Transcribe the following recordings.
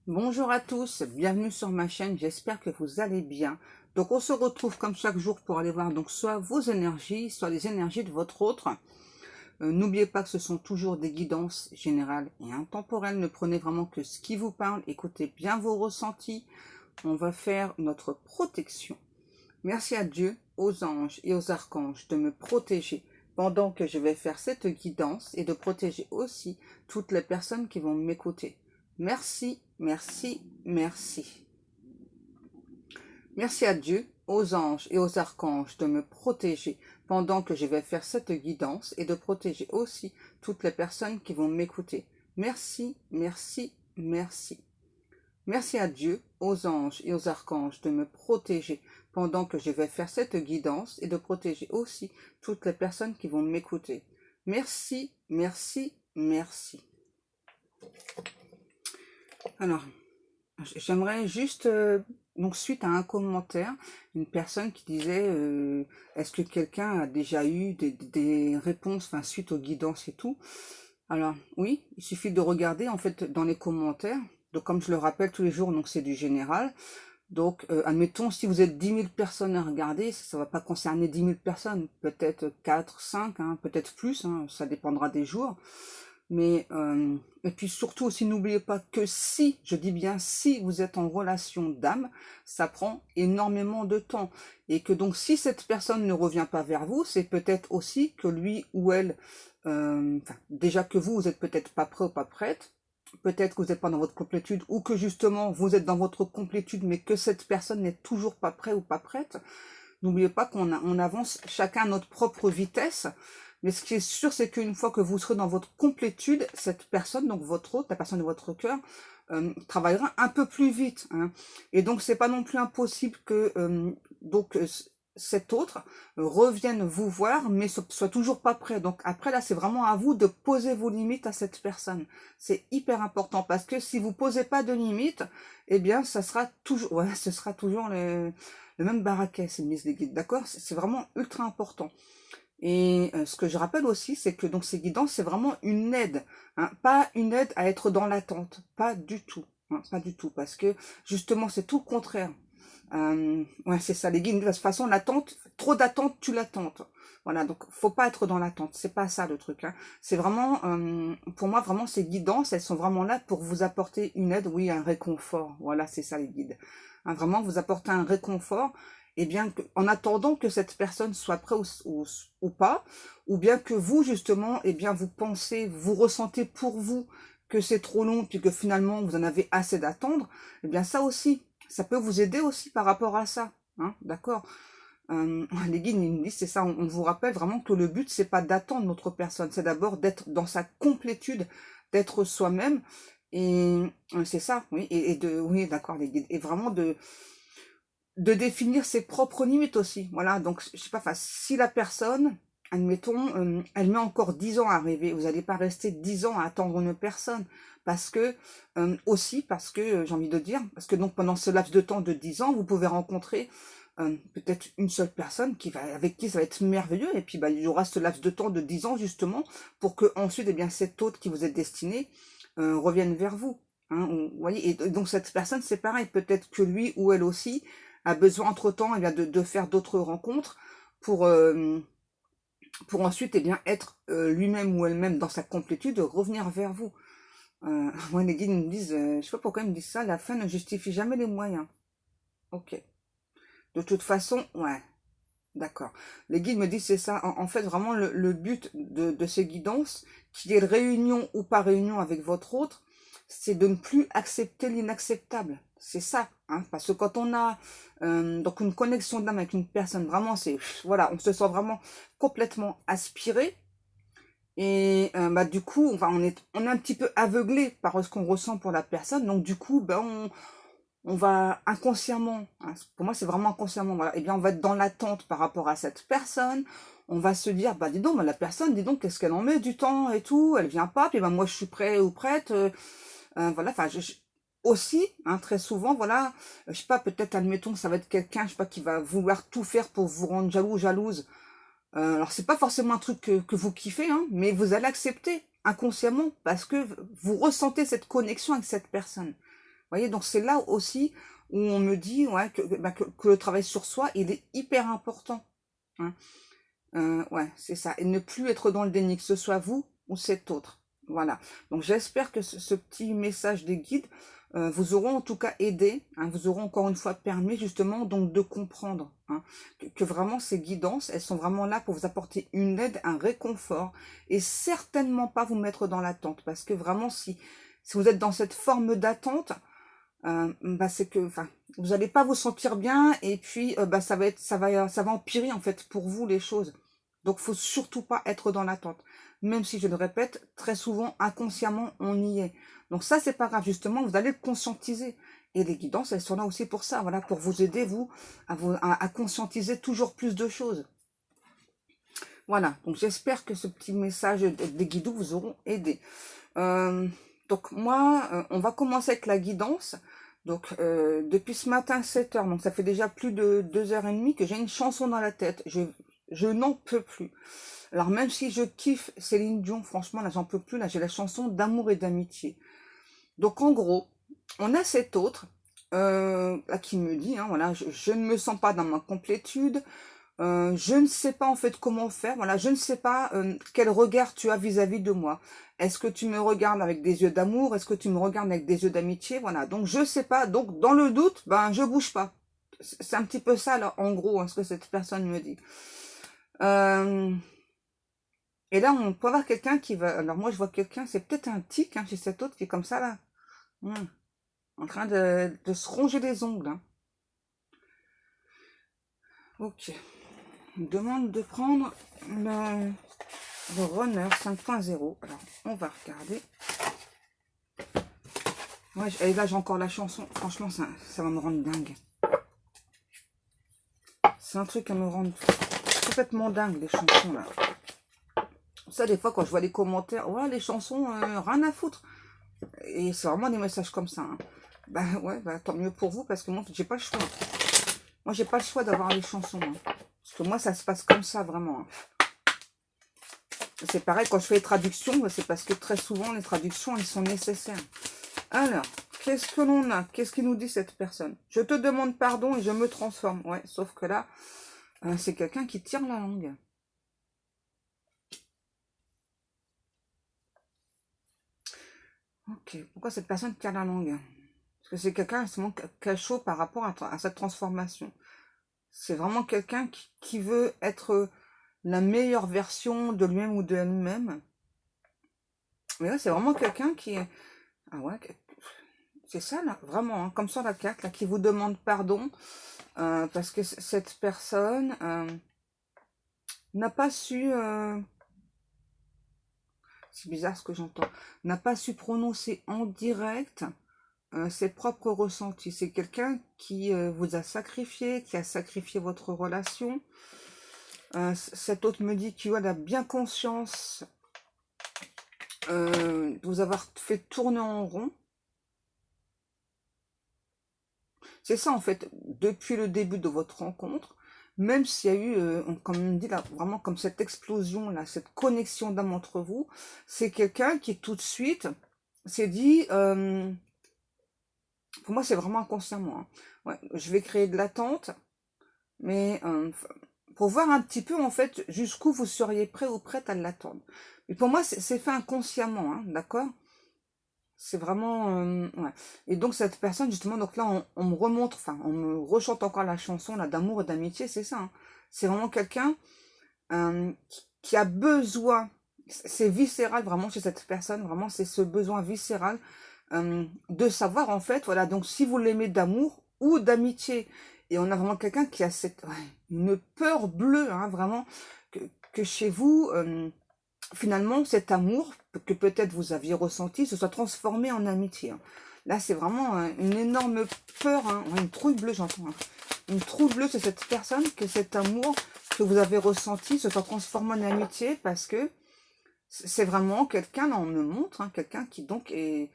Bonjour à tous, bienvenue sur ma chaîne, j'espère que vous allez bien. Donc on se retrouve comme chaque jour pour aller voir donc soit vos énergies, soit les énergies de votre autre. N'oubliez pas que ce sont toujours des guidances générales et intemporelles, ne prenez vraiment que ce qui vous parle, écoutez bien vos ressentis. On va faire notre protection. Merci à Dieu, aux anges et aux archanges de me protéger pendant que je vais faire cette guidance et de protéger aussi toutes les personnes qui vont m'écouter. Merci, merci, merci. Merci à Dieu, aux anges et aux archanges de me protéger pendant que je vais faire cette guidance et de protéger aussi toutes les personnes qui vont m'écouter. Merci, merci, merci. Merci à Dieu, aux anges et aux archanges de me protéger pendant que je vais faire cette guidance et de protéger aussi toutes les personnes qui vont m'écouter. Merci, merci, merci. Alors, j'aimerais juste, donc suite à un commentaire, une personne qui disait, est-ce que quelqu'un a déjà eu des réponses, enfin suite aux guidances et tout. Alors oui, il suffit de regarder en fait dans les commentaires. Donc comme je le rappelle tous les jours, donc c'est du général. Donc admettons si vous êtes 10 000 personnes à regarder, ça va pas concerner 10 000 personnes, peut-être 4, 5, hein, peut-être plus, hein, ça dépendra des jours. Mais et puis surtout aussi n'oubliez pas que si, je dis bien si vous êtes en relation d'âme, ça prend énormément de temps et que donc si cette personne ne revient pas vers vous, c'est peut-être aussi que lui ou elle, déjà que vous êtes peut-être pas prêt ou pas prête, peut-être que vous n'êtes pas dans votre complétude ou que justement vous êtes dans votre complétude mais que cette personne n'est toujours pas prêt ou pas prête. N'oubliez pas qu'on avance chacun à notre propre vitesse. Mais ce qui est sûr, c'est qu'une fois que vous serez dans votre complétude, cette personne, donc votre autre, la personne de votre cœur, travaillera un peu plus vite. Hein. Et donc, c'est pas non plus impossible que cet autre revienne vous voir, mais soit toujours pas prêt. Donc après, là, c'est vraiment à vous de poser vos limites à cette personne. C'est hyper important parce que si vous posez pas de limites, eh bien, ça sera toujours, ouais, ce sera toujours le même baraquet, c'est une mise des guides, d'accord? C'est vraiment ultra important. Et ce que je rappelle aussi, c'est que donc ces guidances, c'est vraiment une aide, hein, pas une aide à être dans l'attente, pas du tout, hein, pas du tout, parce que justement c'est tout le contraire. Ouais, c'est ça, les guides, de toute façon, l'attente, trop d'attente, tu l'attentes. Voilà, donc faut pas être dans l'attente, c'est pas ça le truc. Hein. C'est vraiment, pour moi, vraiment ces guidances, elles sont vraiment là pour vous apporter une aide, oui, un réconfort. Voilà, c'est ça les guides. Hein, vraiment vous apporter un réconfort et bien en attendant que cette personne soit prête ou pas, ou bien que vous justement, eh bien vous pensez, vous ressentez pour vous que c'est trop long, puis que finalement vous en avez assez d'attendre, eh bien ça aussi, ça peut vous aider aussi par rapport à ça, hein, d'accord. Les guides ils me disent, c'est ça, on vous rappelle vraiment que le but c'est pas d'attendre notre personne, c'est d'abord d'être dans sa complétude, d'être soi-même, et c'est ça, oui, oui, d'accord, les guides, et vraiment de définir ses propres limites aussi. Voilà, donc je sais pas, enfin, si la personne, admettons, elle met encore 10 ans à arriver, vous n'allez pas rester 10 ans à attendre une personne, parce que, aussi, parce que, j'ai envie de dire, parce que donc pendant ce laps de temps de 10 ans, vous pouvez rencontrer peut-être une seule personne avec qui ça va être merveilleux, et puis bah, il y aura ce laps de temps de 10 ans justement, pour que ensuite, eh bien, cette autre qui vous est destinée revienne vers vous. Hein, vous voyez, et donc cette personne, c'est pareil, peut-être que lui ou elle aussi, a besoin entre-temps eh bien, de faire d'autres rencontres pour ensuite eh bien, être lui-même ou elle-même dans sa complétude, revenir vers vous. Moi, les guides me disent, je sais pas pourquoi ils me disent ça, la fin ne justifie jamais les moyens. Ok. De toute façon, ouais, d'accord. Les guides me disent c'est ça. En fait, vraiment, le but de ces guidances, qu'il y ait réunion ou pas réunion avec votre autre, c'est de ne plus accepter l'inacceptable. C'est ça, hein, parce que quand on a donc une connexion d'âme avec une personne, vraiment, c'est voilà, on se sent vraiment complètement aspiré. Et bah du coup, enfin, on est un petit peu aveuglé par ce qu'on ressent pour la personne. Donc du coup, ben on va inconsciemment, hein, pour moi c'est vraiment inconsciemment, voilà, et bien on va être dans l'attente par rapport à cette personne, on va se dire, bah dis donc, bah, la personne, dis donc, qu'est-ce qu'elle en met du temps et tout, elle vient pas, puis bah moi je suis prêt ou prête, voilà, enfin aussi, hein, très souvent, voilà, je sais pas, peut-être admettons que ça va être quelqu'un, je sais pas, qui va vouloir tout faire pour vous rendre jaloux ou jalouse, alors c'est pas forcément un truc que vous kiffez, hein, mais vous allez accepter inconsciemment parce que vous ressentez cette connexion avec cette personne. voyez, donc c'est là aussi où on me dit ouais, que le travail sur soi, il est hyper important. Hein. Ouais, c'est ça. Et ne plus être dans le déni, que ce soit vous ou cet autre. Voilà. Donc j'espère que ce petit message des guides vous auront en tout cas aidé, hein, vous auront encore une fois permis justement donc de comprendre hein, que vraiment ces guidances, elles sont vraiment là pour vous apporter une aide, un réconfort et certainement pas vous mettre dans l'attente. Parce que vraiment si vous êtes dans cette forme d'attente, bah c'est que enfin vous n'allez pas vous sentir bien et puis bah ça va empirer en fait pour vous les choses. Donc faut surtout pas être dans l'attente, même si je le répète très souvent inconsciemment on y est. Donc ça c'est pas grave, justement vous allez le conscientiser et les guidances elles sont là aussi pour ça, voilà, pour vous aider vous à conscientiser toujours plus de choses. Voilà, donc j'espère que ce petit message des guides vous auront aidé. Euh, donc moi, on va commencer avec la guidance. Donc depuis ce matin 7 heures, donc ça fait déjà plus de 2h30 que j'ai une chanson dans la tête. Je n'en peux plus. Alors même si je kiffe Céline Dion, franchement là j'en peux plus. Là j'ai la chanson d'amour et d'amitié. Donc en gros, on a cet autre là qui me dit, hein, voilà, je ne me sens pas dans ma complétude. Je ne sais pas en fait comment faire. Voilà, je ne sais pas quel regard tu as vis-à-vis de moi. Est-ce que tu me regardes avec des yeux d'amour? Est-ce que tu me regardes avec des yeux d'amitié? Voilà, donc je sais pas. Donc dans le doute, ben je bouge pas. C'est un petit peu ça, là, en gros, hein, ce que cette personne me dit. Euh, et là, on peut avoir quelqu'un qui va. Alors moi, je vois quelqu'un, c'est peut-être un tic hein, chez cet autre qui est comme ça là, en train de se ronger les ongles. Hein. Ok. On me demande de prendre le Runner 5.0. Alors, on va regarder. Ouais, et là, j'ai encore la chanson. Franchement, ça va me rendre dingue. C'est un truc à me rendre complètement dingue, les chansons, là. Ça, des fois, quand je vois les commentaires, ouais, les chansons, rien à foutre. Et c'est vraiment des messages comme ça. Hein. Bah ouais, bah tant mieux pour vous, parce que moi, j'ai pas le choix. Moi, j'ai pas le choix d'avoir les chansons. Hein. Parce que moi, ça se passe comme ça, vraiment. Hein. C'est pareil, quand je fais les traductions, c'est parce que très souvent, les traductions, elles sont nécessaires. Alors, qu'est-ce que l'on a? Qu'est-ce qu'il nous dit cette personne? Je te demande pardon et je me transforme. Ouais, sauf que là, c'est quelqu'un qui tire la langue. Ok, pourquoi cette personne tire la langue? Parce que c'est quelqu'un qui a chaud par rapport à cette transformation. C'est vraiment quelqu'un qui veut être la meilleure version de lui-même ou de elle-même. Mais là, c'est vraiment quelqu'un qui est... Ah ouais, c'est ça, là, vraiment, hein, comme sur la carte, là, qui vous demande pardon, parce que cette personne n'a pas su, c'est bizarre ce que j'entends, n'a pas su prononcer en direct ses propres ressentis. C'est quelqu'un qui vous a sacrifié, qui a sacrifié votre relation. Cet autre me dit qu'il a bien conscience de vous avoir fait tourner en rond. C'est ça en fait, depuis le début de votre rencontre, même s'il y a eu, comme on dit là, vraiment comme cette explosion là, cette connexion d'âme entre vous, c'est quelqu'un qui tout de suite s'est dit, pour moi c'est vraiment inconsciemment, hein. Ouais, je vais créer de l'attente, mais pour voir un petit peu en fait jusqu'où vous seriez prêt ou prête à l'attendre. Mais pour moi c'est fait inconsciemment, hein, d'accord? C'est vraiment... ouais. Et donc cette personne, justement, donc là, on me remontre, enfin, on me rechante encore la chanson là d'amour et d'amitié, c'est ça. Hein. C'est vraiment quelqu'un qui a besoin, c'est viscéral vraiment chez cette personne, vraiment c'est ce besoin viscéral de savoir en fait, voilà, donc si vous l'aimez d'amour ou d'amitié. Et on a vraiment quelqu'un qui a cette, ouais, une peur bleue, hein, vraiment, que chez vous... finalement, cet amour que peut-être vous aviez ressenti se soit transformé en amitié. Hein. Là, c'est vraiment une énorme peur, hein, une trouille bleue, j'entends. Hein. Une trouille bleue, c'est cette personne, que cet amour que vous avez ressenti se soit transformé en amitié parce que c'est vraiment quelqu'un, là, on me montre, hein, quelqu'un qui donc est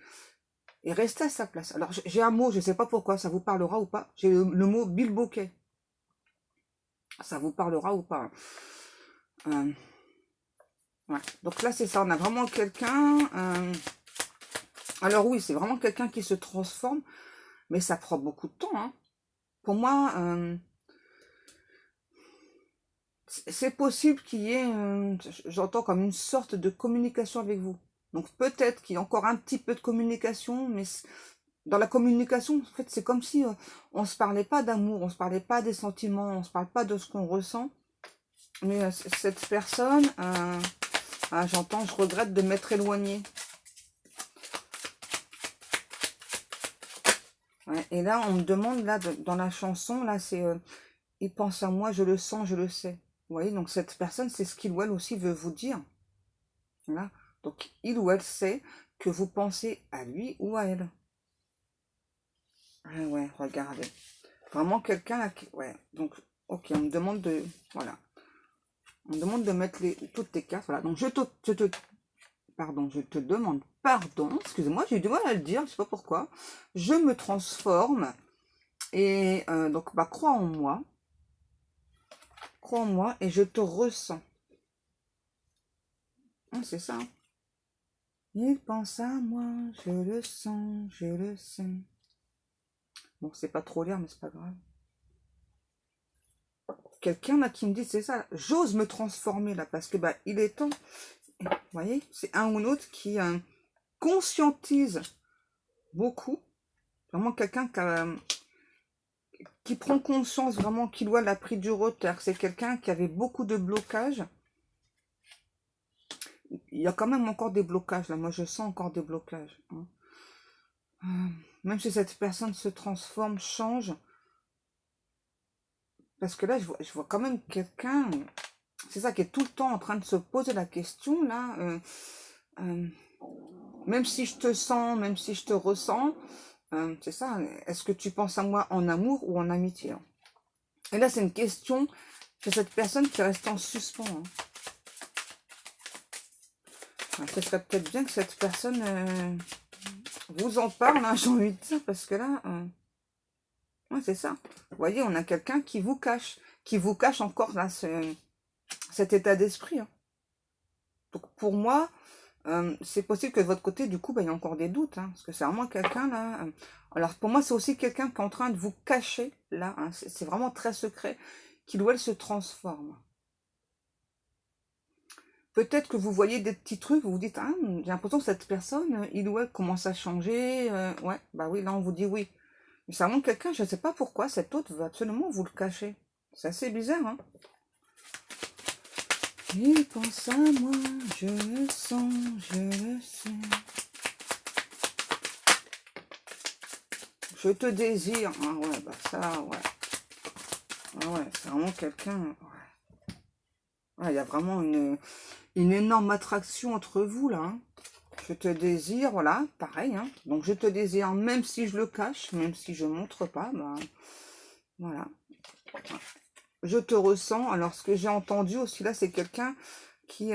resté à sa place. Alors, j'ai un mot, je ne sais pas pourquoi, ça vous parlera ou pas. J'ai le mot bilboquet. Ça vous parlera ou pas. Hein. Ouais. Donc là, c'est ça. On a vraiment quelqu'un Alors oui, c'est vraiment quelqu'un qui se transforme, mais ça prend beaucoup de temps, hein. Pour moi, c'est possible qu'il y ait, j'entends comme une sorte de communication avec vous. Donc peut-être qu'il y a encore un petit peu de communication, mais dans la communication, en fait, c'est comme si on se parlait pas d'amour, on se parlait pas des sentiments, on se parle pas de ce qu'on ressent. Mais cette personne, j'entends, je regrette de m'être éloignée. Ouais, et là, on me demande, là, dans la chanson, là, c'est il pense à moi, je le sens, je le sais. Vous voyez, donc cette personne, c'est ce qu'il ou elle aussi veut vous dire. Voilà. Donc, il ou elle sait que vous pensez à lui ou à elle. Ah ouais, regardez. Vraiment quelqu'un là ouais, donc, ok, on me demande de... Voilà. On me demande de mettre toutes tes cartes. Voilà. Donc, pardon, je te demande pardon. Excusez-moi, j'ai eu du mal à le dire, je sais pas pourquoi. Je me transforme. Et donc, bah, crois en moi. Crois en moi et je te ressens. Hein, c'est ça. Hein. Il pense à moi, je le sens, je le sais. Bon, c'est pas trop lire, mais c'est pas grave. Quelqu'un là qui me dit, c'est ça, j'ose me transformer là, parce que bah il est temps. Vous voyez, c'est un ou l'autre qui conscientise beaucoup. Vraiment quelqu'un qui prend conscience vraiment qu'il doit l'a pris du retard. C'est quelqu'un qui avait beaucoup de blocages. Il y a quand même encore des blocages là. Moi, je sens encore des blocages. Hein. Même si cette personne se transforme, change. Parce que là, je vois quand même quelqu'un, c'est ça, qui est tout le temps en train de se poser la question, là. Euh, même si je te sens, même si je te ressens, c'est ça, est-ce que tu penses à moi en amour ou en amitié? Et là, c'est une question de cette personne qui reste en suspens. Hein. Alors, ce serait peut-être bien que cette personne vous en parle, hein, j'ai envie de dire, parce que là, ouais, c'est ça. Vous voyez, on a quelqu'un qui vous cache encore là, cet état d'esprit. Hein. Donc pour moi, c'est possible que de votre côté, du coup, bah, il y a encore des doutes, hein, parce que c'est vraiment quelqu'un là. Alors pour moi, c'est aussi quelqu'un qui est en train de vous cacher là. Hein, c'est vraiment très secret, qu'il ou elle se transforme. Peut-être que vous voyez des petits trucs, vous vous dites, ah, j'ai l'impression que cette personne, il ou elle commence à changer. Ouais, bah oui, là on vous dit oui. Mais c'est vraiment quelqu'un, je ne sais pas pourquoi, cet autre veut absolument vous le cacher. C'est assez bizarre, hein. Il pense à moi, je le sens, je le sais. Je te désire. Ah ouais, bah ça, ouais. Ah ouais, c'est vraiment quelqu'un. Ouais. Ouais, il y a vraiment une énorme attraction entre vous, là. Hein. Je te désire, voilà, pareil. Hein. Donc je te désire, même si je le cache, même si je montre pas, bah voilà. Je te ressens. Alors ce que j'ai entendu aussi là, c'est quelqu'un qui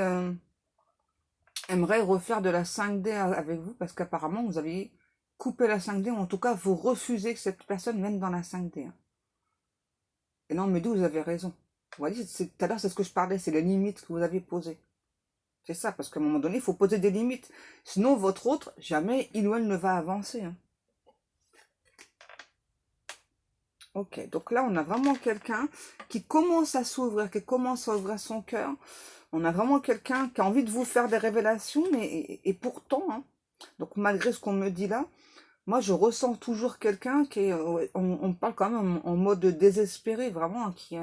aimerait refaire de la 5D avec vous, parce qu'apparemment vous avez coupé la 5D, ou en tout cas vous refusez que cette personne vienne dans la 5D. Hein. Et là on me dit, vous avez raison. Vous voyez, tout à l'heure c'est ce que je parlais, c'est les limites que vous avez posées. C'est ça, parce qu'à un moment donné, il faut poser des limites. Sinon, votre autre, jamais il ou elle ne va avancer. Hein. Ok, donc là, on a vraiment quelqu'un qui commence à s'ouvrir, qui commence à ouvrir son cœur. On a vraiment quelqu'un qui a envie de vous faire des révélations, mais et pourtant, hein, donc malgré ce qu'on me dit là, moi je ressens toujours quelqu'un qui est, ouais, on parle quand même en mode désespéré, vraiment, hein, qui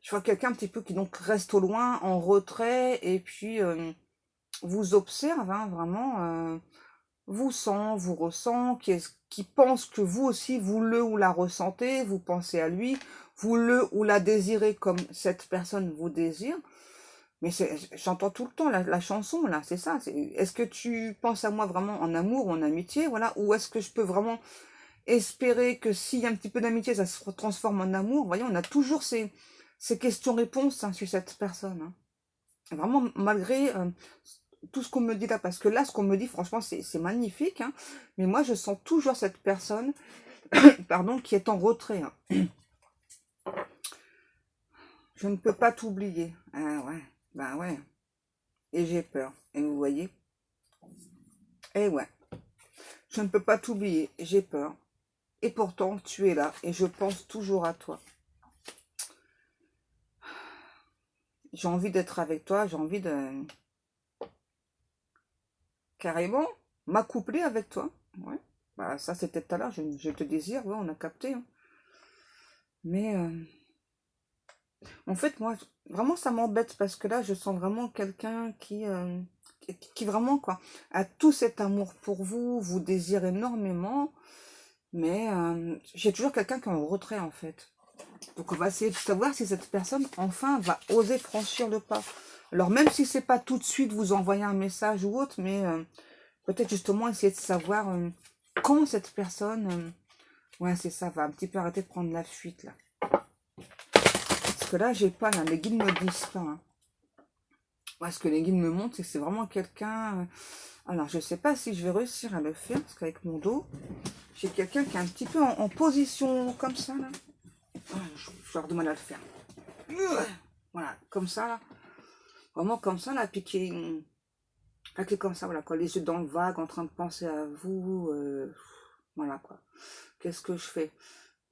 je vois quelqu'un un petit peu qui donc reste au loin, en retrait, et puis vous observe, hein, vraiment, vous sent, vous ressent, qui pense que vous aussi, vous le ou la ressentez, vous pensez à lui, vous le ou la désirez comme cette personne vous désire. Mais j'entends tout le temps la chanson, là, c'est ça. Est-ce que tu penses à moi vraiment en amour ou en amitié, voilà, ou est-ce que je peux vraiment espérer que s'il y a un petit peu d'amitié, ça se transforme en amour? Vous voyez, on a toujours ces questions-réponses hein, sur cette personne. Hein. Vraiment, malgré tout ce qu'on me dit là, parce que là, ce qu'on me dit, franchement, c'est magnifique, hein, mais moi, je sens toujours cette personne, pardon, qui est en retrait. Hein. Je ne peux pas t'oublier. Ah ouais, bah ouais. et j'ai peur. Et vous voyez? Eh ouais, je ne peux pas t'oublier, j'ai peur. Et pourtant, tu es là et je pense toujours à toi. J'ai envie d'être avec toi, j'ai envie de... Carrément, m'accoupler avec toi. Ouais. Bah, ça, c'était tout à l'heure, je te désire, ouais, on a capté. Hein. Mais, en fait, moi, vraiment, ça m'embête parce que là, je sens vraiment quelqu'un qui vraiment, quoi, a tout cet amour pour vous, vous désire énormément, mais j'ai toujours quelqu'un qui est en retrait, en fait. Donc, on va essayer de savoir si cette personne, enfin, va oser franchir le pas. Alors, même si c'est pas tout de suite vous envoyer un message ou autre, mais peut-être justement essayer de savoir quand cette personne, ouais, c'est ça, va un petit peu arrêter de prendre la fuite, là. Parce que là, j'ai pas, là, les guides me disent pas. Hein. Ouais, ce que les guides me montrent, c'est que c'est vraiment quelqu'un... alors, je sais pas si je vais réussir à le faire, parce qu'avec mon dos, j'ai quelqu'un qui est un petit peu en position comme ça, là. Ah, je vais avoir du mal à le faire. Voilà, comme ça, là. Vraiment comme ça, là, puis qui est comme ça, voilà, quoi. Les yeux dans le vague, en train de penser à vous. Voilà, quoi. Qu'est-ce que je fais?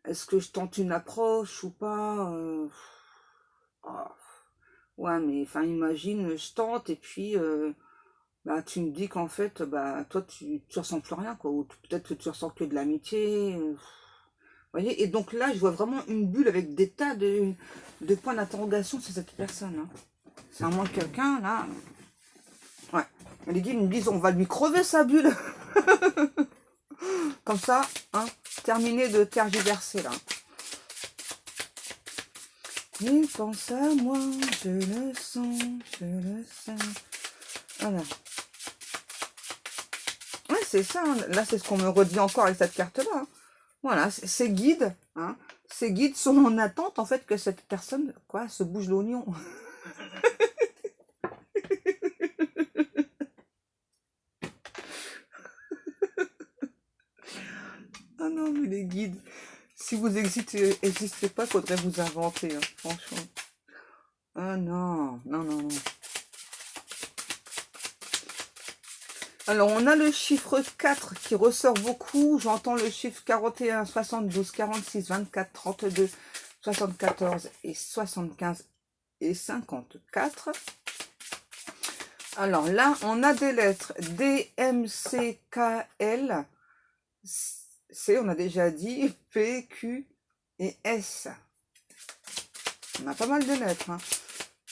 Est-ce que je tente une approche ou pas oh. Ouais, mais enfin, imagine, je tente et puis bah, tu me dis qu'en fait, bah, toi, tu ressens plus rien, quoi. Ou peut-être que tu ressens que de l'amitié. Vous voyez? Et donc là, je vois vraiment une bulle avec des tas de points d'interrogation sur cette personne. Hein. C'est à moins quelqu'un, là. Ouais. Les guides me disent, on va lui crever sa bulle. Comme ça, hein, terminé de tergiverser, là. Il pense à moi, je le sens, je le sens. Voilà. Ouais, c'est ça. Hein. Là, c'est ce qu'on me redit encore avec cette carte-là. Hein. Voilà, ces guides, hein, ces guides sont en attente, en fait, que cette personne, quoi, se bouge l'oignon. Ah non, mais les guides, si vous n'existez pas, faudrait vous inventer, hein, franchement. Ah non, non, non, non. Alors, on a le chiffre 4 qui ressort beaucoup. J'entends le chiffre 41, 72, 46, 24, 32, 74 et 75 et 54. Alors là, on a des lettres D, M, C, K, L, C, on a déjà dit, P, Q et S. On a pas mal de lettres. Hein.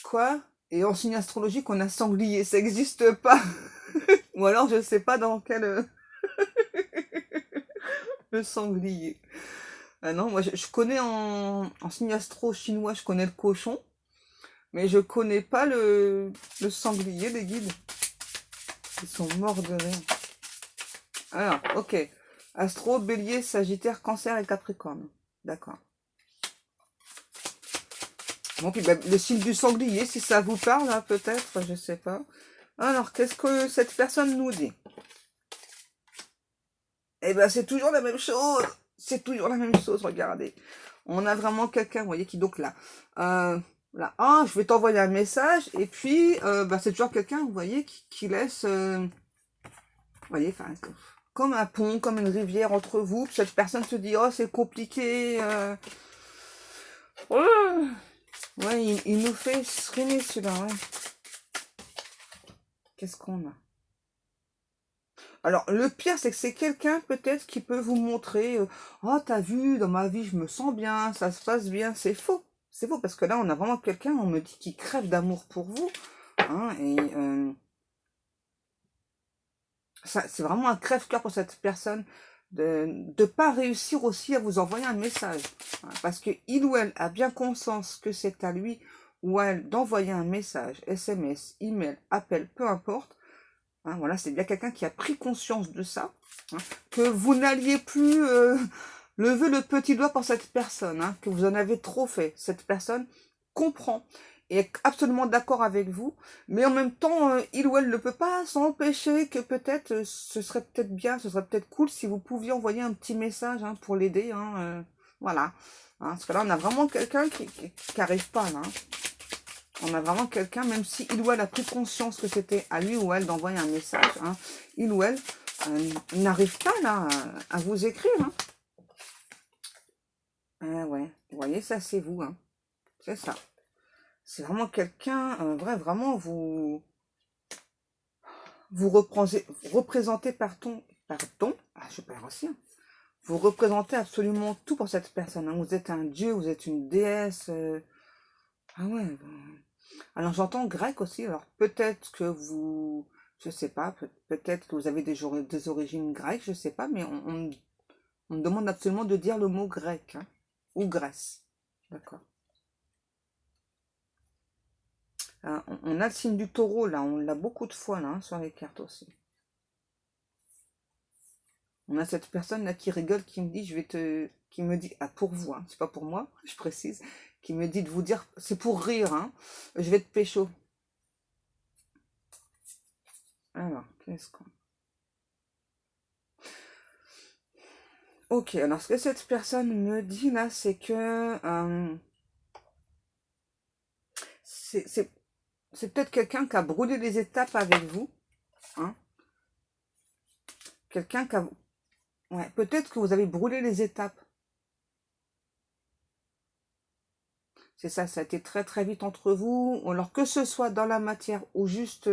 Quoi? Et en signe astrologique, on a sanglier. Ça n'existe pas. Ou alors, je sais pas dans quel... le sanglier. Ah non, moi, je connais en signe astro chinois, je connais le cochon. Mais je connais pas le sanglier, les guides. Ils sont morts de rire. Alors, ok. Astro, bélier, sagittaire, cancer et capricorne. D'accord. Bon, puis le signe du sanglier, si ça vous parle, hein, peut-être, je sais pas. Alors, qu'est-ce que cette personne nous dit? Eh ben, c'est toujours la même chose. C'est toujours la même chose, regardez. On a vraiment quelqu'un, vous voyez, qui donc là. Là, ah, je vais t'envoyer un message. Et puis, bah, c'est toujours quelqu'un, vous voyez, qui laisse... vous voyez, enfin, comme un pont, comme une rivière entre vous. Puis cette personne se dit, oh, c'est compliqué. Ouais, il nous fait sriner celui-là, ouais. Qu'est-ce qu'on a? Alors, le pire, c'est que c'est quelqu'un, peut-être, qui peut vous montrer, oh, t'as vu, dans ma vie, je me sens bien, ça se passe bien. C'est faux. C'est faux, parce que là, on a vraiment quelqu'un, on me dit, qui crève d'amour pour vous. Hein, et c'est vraiment un crève-cœur pour cette personne de ne pas réussir aussi à vous envoyer un message. Hein, parce que il ou elle a bien conscience que c'est à lui ou à elle d'envoyer un message, SMS, email, appel, peu importe. Hein, voilà, c'est bien quelqu'un qui a pris conscience de ça. Hein, que vous n'alliez plus lever le petit doigt pour cette personne, hein, que vous en avez trop fait. Cette personne comprend et est absolument d'accord avec vous, mais en même temps, il ou elle ne peut pas s'empêcher que peut-être, ce serait peut-être bien, ce serait peut-être cool si vous pouviez envoyer un petit message hein, pour l'aider. Hein, voilà. Hein, parce que là, on a vraiment quelqu'un qui n'arrive pas, là. Hein. On a vraiment quelqu'un, même si il ou elle a pris conscience que c'était à lui ou elle d'envoyer un message, hein, il ou elle n'arrive pas là à vous écrire. Hein. Ouais, vous voyez, ça c'est vous, hein. C'est ça. C'est vraiment quelqu'un, vraiment vous représentez pardon, je perds aussi, hein. Vous représentez absolument tout pour cette personne. Hein. Vous êtes un dieu, vous êtes une déesse. Ah ouais. Alors j'entends grec aussi. Alors peut-être que vous, je sais pas, peut-être que vous avez des origines grecques, je sais pas, mais on me demande absolument de dire le mot grec, hein, ou Grèce. D'accord. On a le signe du taureau là, on l'a beaucoup de fois là, hein, sur les cartes aussi. On a cette personne là qui rigole, qui me dit, qui me dit, ah pour vous, hein, c'est pas pour moi, je précise, qui me dit de vous dire, c'est pour rire, hein, je vais te pécho. Alors, qu'est-ce qu'on... Ok, alors ce que cette personne me dit là, c'est que c'est c'est- c'est peut-être quelqu'un qui a brûlé les étapes avec vous, hein, quelqu'un qui a... Ouais, peut-être que vous avez brûlé les étapes. C'est ça, ça a été très très vite entre vous. Alors que ce soit dans la matière ou juste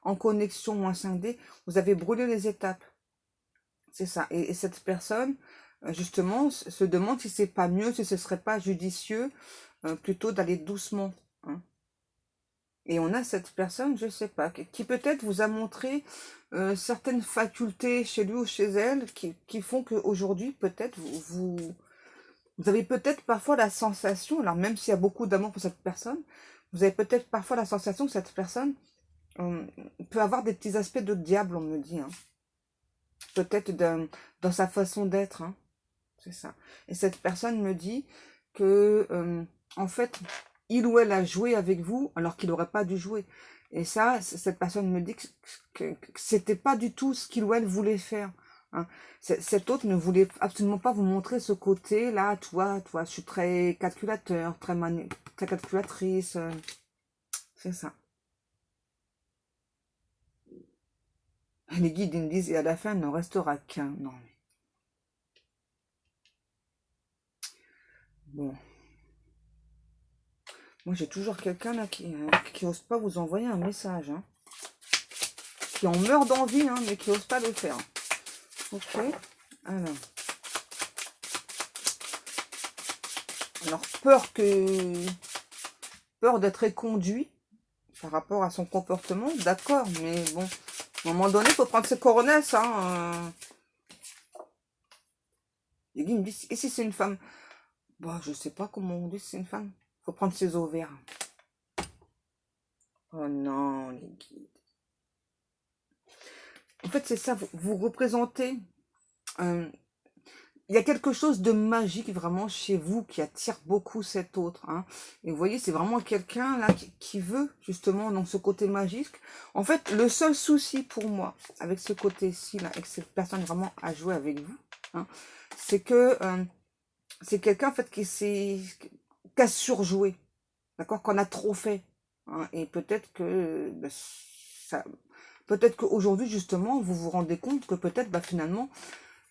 en connexion ou en 5D, vous avez brûlé les étapes. C'est ça. Et cette personne, justement, se demande si c'est pas mieux, si ce serait pas judicieux, plutôt d'aller doucement. Hein. Et on a cette personne, je sais pas, qui peut-être vous a montré certaines facultés chez lui ou chez elle qui font qu'aujourd'hui, peut-être, vous avez peut-être parfois la sensation, alors même s'il y a beaucoup d'amour pour cette personne, vous avez peut-être parfois la sensation que cette personne euh, peut avoir des petits aspects de diable, on me dit. Hein. Peut-être dans sa façon d'être. Hein. C'est ça. Et cette personne me dit que, en fait, il ou elle a joué avec vous alors qu'il n'aurait pas dû jouer. Et ça, cette personne me dit que c'était pas du tout ce qu'il ou elle voulait faire. Hein. Cet autre ne voulait absolument pas vous montrer ce côté-là, toi, je suis très calculateur, très calculatrice. C'est ça. Les guides, ils me disent, et à la fin, il n'en restera qu'un. Non, mais bon. Moi, j'ai toujours quelqu'un là qui ose pas vous envoyer un message. Hein. Qui en meurt d'envie, hein, mais qui ose pas le faire. Ok. Alors. Alors, peur d'être éconduit par rapport à son comportement, d'accord, mais bon, à un moment donné, il faut prendre ses coronesses, hein. Les gars me disent, et si c'est une femme? Bah, je sais pas comment on dit si c'est une femme. Faut prendre ses ovaires. Oh non, les guides. En fait, c'est ça, vous représentez euh, il y a quelque chose de magique vraiment chez vous qui attire beaucoup cet autre. Hein. Et vous voyez, c'est vraiment quelqu'un là qui veut justement dans ce côté magique. En fait, le seul souci pour moi avec ce côté-ci là, avec cette personne vraiment à jouer avec vous, hein, c'est que c'est quelqu'un en fait qui a surjoué, d'accord, qu'on a trop fait. Hein. Et peut-être que ça, peut-être qu'aujourd'hui justement vous vous rendez compte que peut-être finalement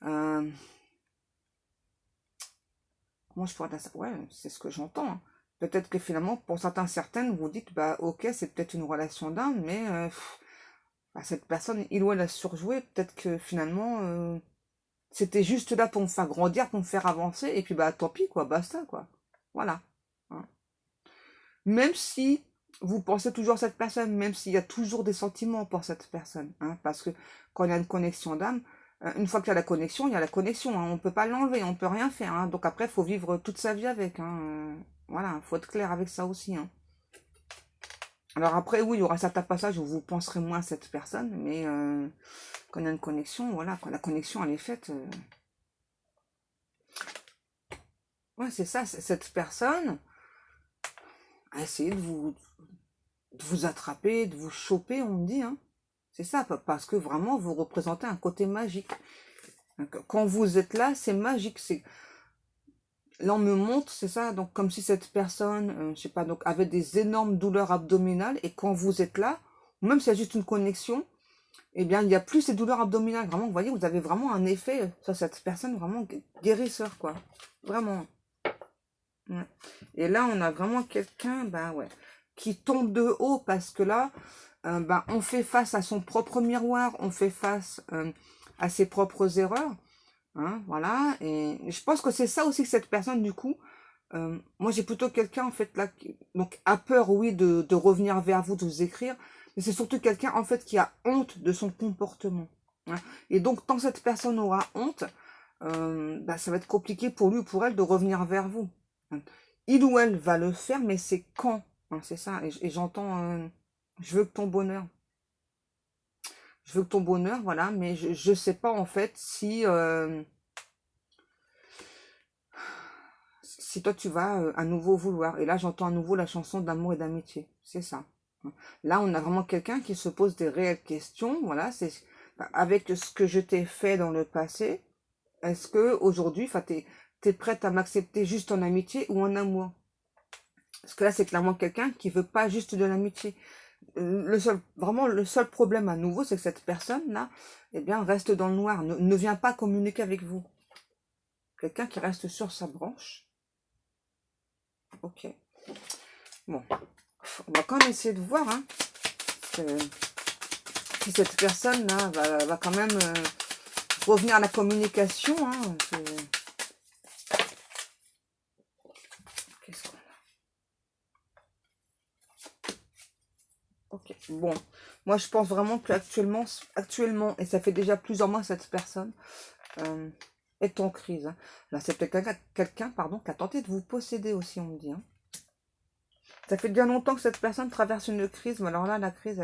euh, moi, je pourrais dire ça. Ouais, c'est ce que j'entends. Hein. Peut-être que finalement, pour certaines, vous dites, bah, ok, c'est peut-être une relation d'âme, mais cette personne, il ou elle a surjoué. Peut-être que finalement, c'était juste là pour me faire grandir, pour me faire avancer, et puis bah, tant pis, quoi, basta, quoi. Voilà. Hein. Même si vous pensez toujours à cette personne, même s'il y a toujours des sentiments pour cette personne, hein, parce que quand il y a une connexion d'âme, une fois qu'il y a la connexion, il y a la connexion, hein, on ne peut pas l'enlever, on ne peut rien faire, hein, donc après, il faut vivre toute sa vie avec, hein, voilà, il faut être clair avec ça aussi, hein. Alors après, oui, il y aura certains passages où vous penserez moins à cette personne, mais quand il y a une connexion, voilà, quand la connexion elle est faite, ouais, c'est ça, cette personne a essayé de vous attraper, de vous choper, on me dit, hein. C'est ça, parce que vraiment, vous représentez un côté magique. Quand vous êtes là, c'est magique. là, on me montre, c'est ça, donc comme si cette personne, je sais pas, donc avait des énormes douleurs abdominales, et quand vous êtes là, ou même s'il y a juste une connexion, eh bien, il n'y a plus ces douleurs abdominales. Vraiment, vous voyez, vous avez vraiment un effet sur cette personne, vraiment guérisseur, quoi. Vraiment. Ouais. Et là, on a vraiment quelqu'un, ben ouais, qui tombe de haut parce que là, ben, on fait face à son propre miroir, on fait face à ses propres erreurs, hein, voilà. Et je pense que c'est ça aussi que cette personne, du coup, moi j'ai plutôt quelqu'un en fait là, donc a peur, oui, de revenir vers vous, de vous écrire, mais c'est surtout quelqu'un en fait qui a honte de son comportement, hein. Et donc, tant cette personne aura honte, bah, ça va être compliqué pour lui ou pour elle de revenir vers vous, hein. Il ou elle va le faire, mais c'est quand, hein, c'est ça. Et j'entends, je veux que ton bonheur, je veux que ton bonheur, voilà, mais je sais pas en fait si toi tu vas à nouveau vouloir. Et là, j'entends à nouveau la chanson d'amour et d'amitié, c'est ça. Là, on a vraiment quelqu'un qui se pose des réelles questions, voilà, c'est avec ce que je t'ai fait dans le passé. Est-ce que aujourd'hui, enfin, t'es prête à m'accepter juste en amitié ou en amour? Parce que là, c'est clairement quelqu'un qui veut pas juste de l'amitié. Vraiment, le seul problème à nouveau, c'est que cette personne-là, eh bien, reste dans le noir, ne vient pas communiquer avec vous. Quelqu'un qui reste sur sa branche. Ok. Bon. On va quand même essayer de voir, hein, que- si cette personne-là va quand même revenir à la communication, hein. Qu'est-ce qu'on a? Ok. Bon. Moi, je pense vraiment actuellement, et ça fait déjà plusieurs mois, cette personne euh, est en crise, hein. Là, c'est peut-être quelqu'un, pardon, qui a tenté de vous posséder aussi, on me dit, hein. Ça fait bien longtemps que cette personne traverse une crise, mais alors là, la crise,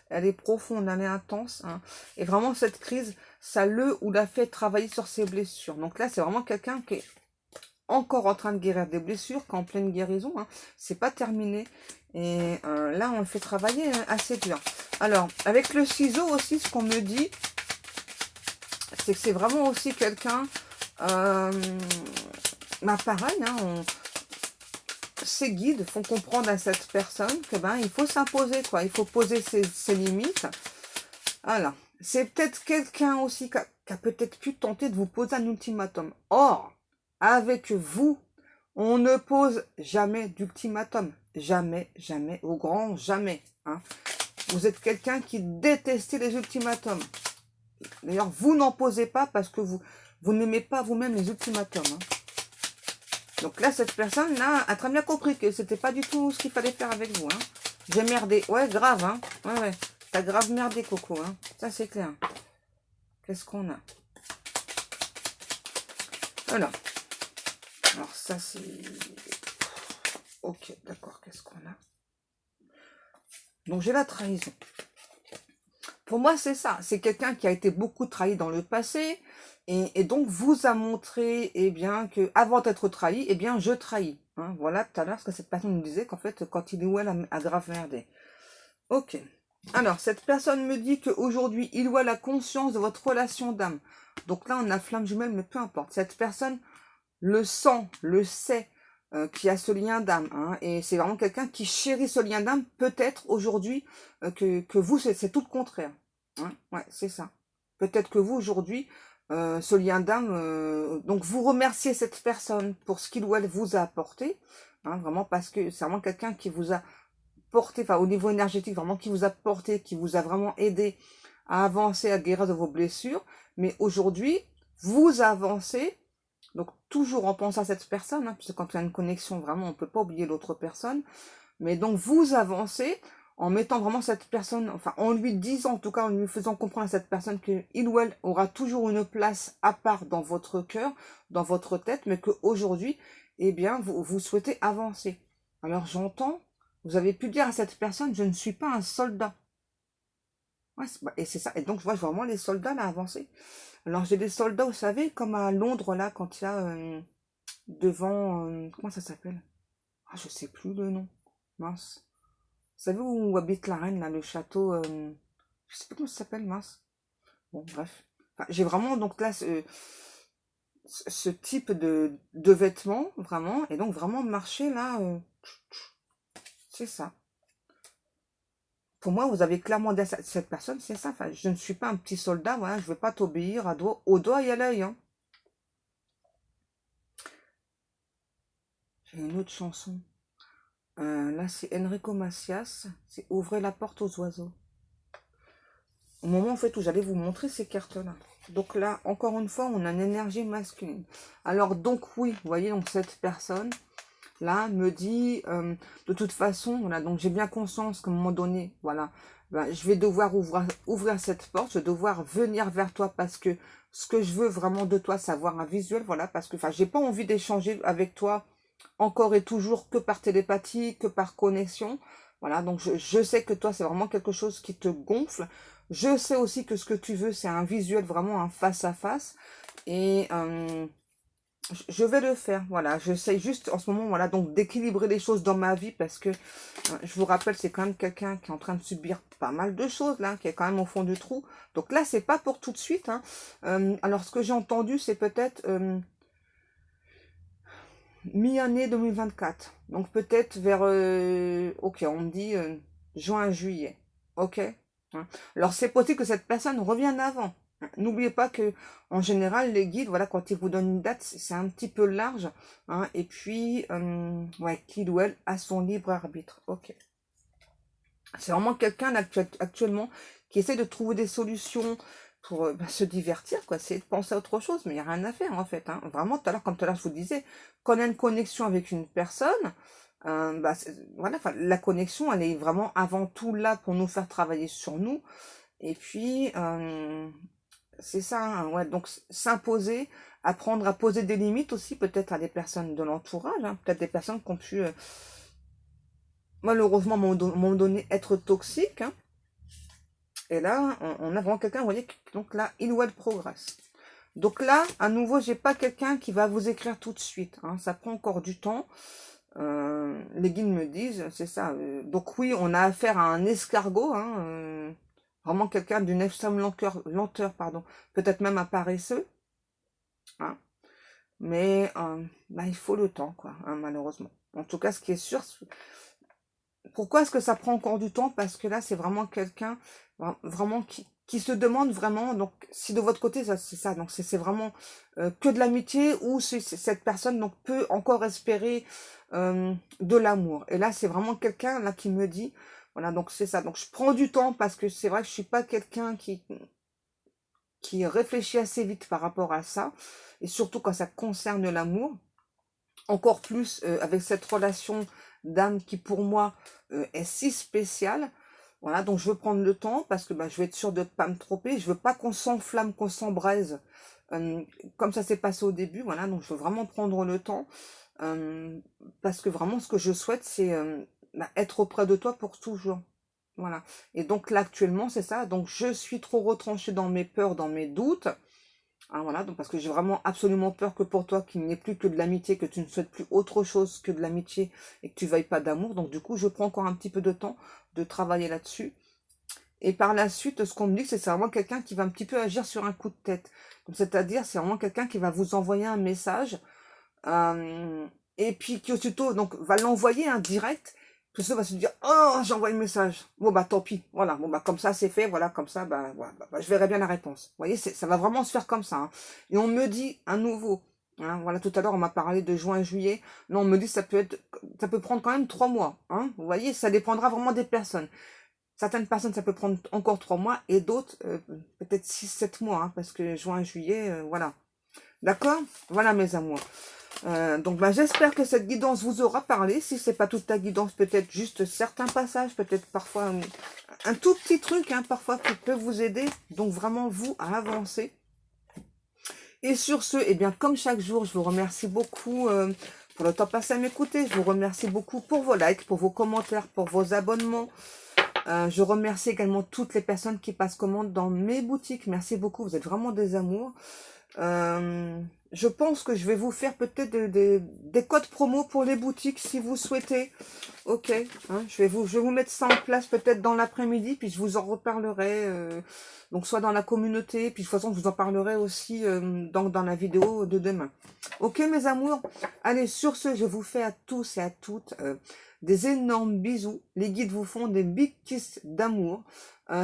elle est profonde, elle est intense, hein. Et vraiment, cette crise, ça le ou l'a fait travailler sur ses blessures. Donc là, c'est vraiment quelqu'un qui est encore en train de guérir des blessures, qui est en pleine guérison, hein. C'est pas terminé. Et là, on le fait travailler assez dur. Alors, avec le ciseau aussi, ce qu'on me dit, c'est que c'est vraiment aussi quelqu'un, euh, bah pareil, hein, ces guides font comprendre à cette personne que ben il faut s'imposer, quoi, il faut poser ses limites. Voilà, c'est peut-être quelqu'un aussi qui a peut-être pu tenter de vous poser un ultimatum. Or, avec vous, on ne pose jamais d'ultimatum, jamais, jamais, au grand jamais, hein. Vous êtes quelqu'un qui détestait les ultimatums. D'ailleurs, vous n'en posez pas parce que vous n'aimez pas vous-même les ultimatums, hein. Donc là, cette personne-là a très bien compris que c'était pas du tout ce qu'il fallait faire avec vous, hein. J'ai merdé. Ouais, grave, hein. Ouais, ouais. T'as grave merdé, Coco, hein. Ça, c'est clair. Qu'est-ce qu'on a? Voilà. Alors, ça, c'est... Ok, d'accord. Qu'est-ce qu'on a? Donc, j'ai la trahison. Pour moi, c'est ça. C'est quelqu'un qui a été beaucoup trahi dans le passé et donc vous a montré, eh bien, que avant d'être trahi, eh bien, je trahis, hein. Voilà, tout à l'heure, ce que cette personne nous disait, qu'en fait, quand il ou elle a grave merdé. Ok. Alors, cette personne me dit qu'aujourd'hui, il ou elle a conscience de votre relation d'âme. Donc là, on a flamme jumelle, mais peu importe. Cette personne le sent, le sait, qu'il y a ce lien d'âme, hein, et c'est vraiment quelqu'un qui chérit ce lien d'âme. Peut-être aujourd'hui que vous, c'est tout le contraire, hein. Ouais, c'est ça. Peut-être que vous, aujourd'hui, ce lien d'âme, donc vous remerciez cette personne pour ce qu'il ou elle vous a apporté, hein, vraiment parce que c'est vraiment quelqu'un qui vous a porté, enfin au niveau énergétique, vraiment qui vous a porté, qui vous a vraiment aidé à avancer, à guérir de vos blessures. Mais aujourd'hui, vous avancez, donc toujours en pensant à cette personne, hein, puisque quand il y a une connexion, vraiment, on ne peut pas oublier l'autre personne. Mais donc vous avancez en mettant vraiment cette personne, enfin en lui disant, en tout cas en lui faisant comprendre à cette personne qu'il ou elle aura toujours une place à part dans votre cœur, dans votre tête, mais qu'aujourd'hui, eh bien, vous souhaitez avancer. Alors j'entends, vous avez pu dire à cette personne, je ne suis pas un soldat. Ouais, et c'est ça. Et donc, je vois vraiment les soldats là avancer. Alors, j'ai des soldats, vous savez, comme à Londres, là, quand il y a devant. Comment ça s'appelle? Ah, je sais plus le nom. Mince. Vous savez où habite la reine, là, le château. Je sais plus comment ça s'appelle, mince. Bon, bref. Enfin, j'ai vraiment, donc là, ce type de vêtements, vraiment, et donc vraiment marcher là, c'est ça. Pour moi, vous avez clairement dit à cette personne, c'est ça. Enfin, je ne suis pas un petit soldat, voilà, je ne vais pas t'obéir au doigt et à l'œil. Hein. J'ai une autre chanson. Là, c'est Enrico Macias, c'est Ouvrez la porte aux oiseaux. Au moment en fait où j'allais vous montrer ces cartes-là. Donc là, encore une fois, on a une énergie masculine. Alors donc oui, vous voyez, donc cette personne là me dit de toute façon, voilà, donc j'ai bien conscience qu'à un moment donné, voilà, ben, je vais devoir ouvrir cette porte, je vais devoir venir vers toi parce que ce que je veux vraiment de toi, c'est avoir un visuel, voilà, parce que enfin, j'ai pas envie d'échanger avec toi encore et toujours que par télépathie, que par connexion. Voilà, donc je sais que toi, c'est vraiment quelque chose qui te gonfle. Je sais aussi que ce que tu veux, c'est un visuel, vraiment un face-à-face. Et je vais le faire, voilà. J'essaie juste en ce moment, voilà, donc d'équilibrer les choses dans ma vie parce que, je vous rappelle, c'est quand même quelqu'un qui est en train de subir pas mal de choses, là, qui est quand même au fond du trou. Donc là, c'est pas pour tout de suite. Hein. Alors, ce que j'ai entendu, c'est peut-être mi-année 2024. Donc peut-être vers, ok, on me dit juin, juillet. Ok. Hein. Alors c'est possible que cette personne revienne avant. Hein. N'oubliez pas que en général les guides, voilà, quand ils vous donnent une date, c'est un petit peu large. Hein, et puis, ouais, qu'il ou elle a son libre arbitre. Ok. C'est vraiment quelqu'un actuellement qui essaie de trouver des solutions pour se divertir, quoi. C'est de penser à autre chose, mais il n'y a rien à faire en fait. Hein. Vraiment, tout à l'heure, comme tout à l'heure, je vous disais, quand on a une connexion avec une personne, bah, voilà, la connexion, elle est vraiment avant tout là pour nous faire travailler sur nous. Et puis, c'est ça, hein, ouais. Donc, s'imposer, apprendre à poser des limites aussi, peut-être à des personnes de l'entourage, hein, peut-être des personnes qui ont pu malheureusement, à un moment donné, être toxique. Hein. Et là, on a vraiment quelqu'un, vous voyez, donc là, il ou elle progresse. Donc là, à nouveau, j'ai pas quelqu'un qui va vous écrire tout de suite. Hein. Ça prend encore du temps. Les guides me disent, c'est ça. Donc oui, on a affaire à un escargot. Hein, vraiment quelqu'un d'une extrême lenteur, pardon. Peut-être même un paresseux. Hein. Mais bah, il faut le temps, quoi, hein, malheureusement. En tout cas, ce qui est sûr, pourquoi est-ce que ça prend encore du temps? Parce que là, c'est vraiment quelqu'un vraiment qui se demande vraiment, donc si de votre côté, ça c'est ça, donc c'est vraiment que de l'amitié ou cette personne donc peut encore espérer de l'amour. Et là, c'est vraiment quelqu'un là qui me dit, voilà, donc c'est ça. Donc je prends du temps parce que c'est vrai que je suis pas quelqu'un qui réfléchit assez vite par rapport à ça, et surtout quand ça concerne l'amour. Encore plus avec cette relation d'âme qui pour moi est si spéciale. Voilà, donc je veux prendre le temps parce que bah, je veux être sûre de ne pas me tromper. Je veux pas qu'on s'enflamme, qu'on s'embraise comme ça s'est passé au début. Voilà, donc je veux vraiment prendre le temps parce que vraiment ce que je souhaite c'est bah, être auprès de toi pour toujours. Voilà. Et donc là actuellement c'est ça. Donc je suis trop retranchée dans mes peurs, dans mes doutes. Hein, voilà, donc parce que j'ai vraiment absolument peur que pour toi, qu'il n'y ait plus que de l'amitié, que tu ne souhaites plus autre chose que de l'amitié et que tu veuilles pas d'amour. Donc du coup, je prends encore un petit peu de temps de travailler là-dessus. Et par la suite, ce qu'on me dit, c'est vraiment quelqu'un qui va un petit peu agir sur un coup de tête. Donc c'est-à-dire, c'est vraiment quelqu'un qui va vous envoyer un message et puis qui aussitôt donc va l'envoyer en direct. Tout ça va se dire, oh, j'ai envoyé le message. Bon, bah, tant pis. Voilà. Bon, bah, comme ça, c'est fait. Voilà, comme ça, bah, voilà, bah, je verrai bien la réponse. Vous voyez, ça va vraiment se faire comme ça. Hein. Et on me dit à nouveau, hein, voilà, tout à l'heure, on m'a parlé de juin, juillet. Non, on me dit, ça peut prendre quand même 3 mois. Hein. Vous voyez, ça dépendra vraiment des personnes. Certaines personnes, ça peut prendre encore 3 mois et d'autres, peut-être 6, 7 mois. Hein, parce que juin, juillet, voilà. D'accord? Voilà, mes amours. Donc bah, j'espère que cette guidance vous aura parlé. Si c'est pas toute ta guidance, peut-être juste certains passages, peut-être parfois un tout petit truc, hein, parfois qui peut vous aider. Donc vraiment vous à avancer. Et sur ce, eh bien comme chaque jour, je vous remercie beaucoup pour le temps passé à m'écouter. Je vous remercie beaucoup pour vos likes, pour vos commentaires, pour vos abonnements. Je remercie également toutes les personnes qui passent commande dans mes boutiques. Merci beaucoup, vous êtes vraiment des amours. Je pense que je vais vous faire peut-être des codes promo pour les boutiques si vous souhaitez. Ok, hein, je vais vous mettre ça en place peut-être dans l'après-midi, puis je vous en reparlerai. Donc soit dans la communauté, puis de toute façon je vous en parlerai aussi dans la vidéo de demain. Ok mes amours, allez sur ce, je vous fais à tous et à toutes des énormes bisous. Les guides vous font des big kiss d'amour.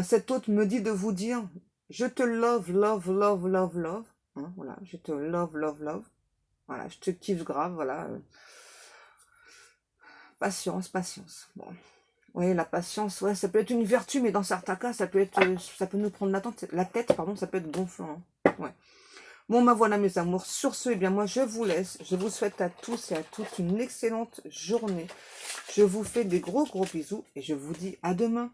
Cet hôte me dit de vous dire, je te love, love, love, love, love. Hein, voilà, je te love, love, love. Voilà, je te kiffe grave, voilà. Patience, patience. Bon. Oui, la patience, ouais, ça peut être une vertu, mais dans certains cas, ça peut être, ça peut nous prendre la tête, pardon, ça peut être gonflant. Hein. Ouais. Bon, bah voilà, mes amours. Sur ce, eh bien, moi, je vous laisse. Je vous souhaite à tous et à toutes une excellente journée. Je vous fais des gros, gros bisous et je vous dis à demain.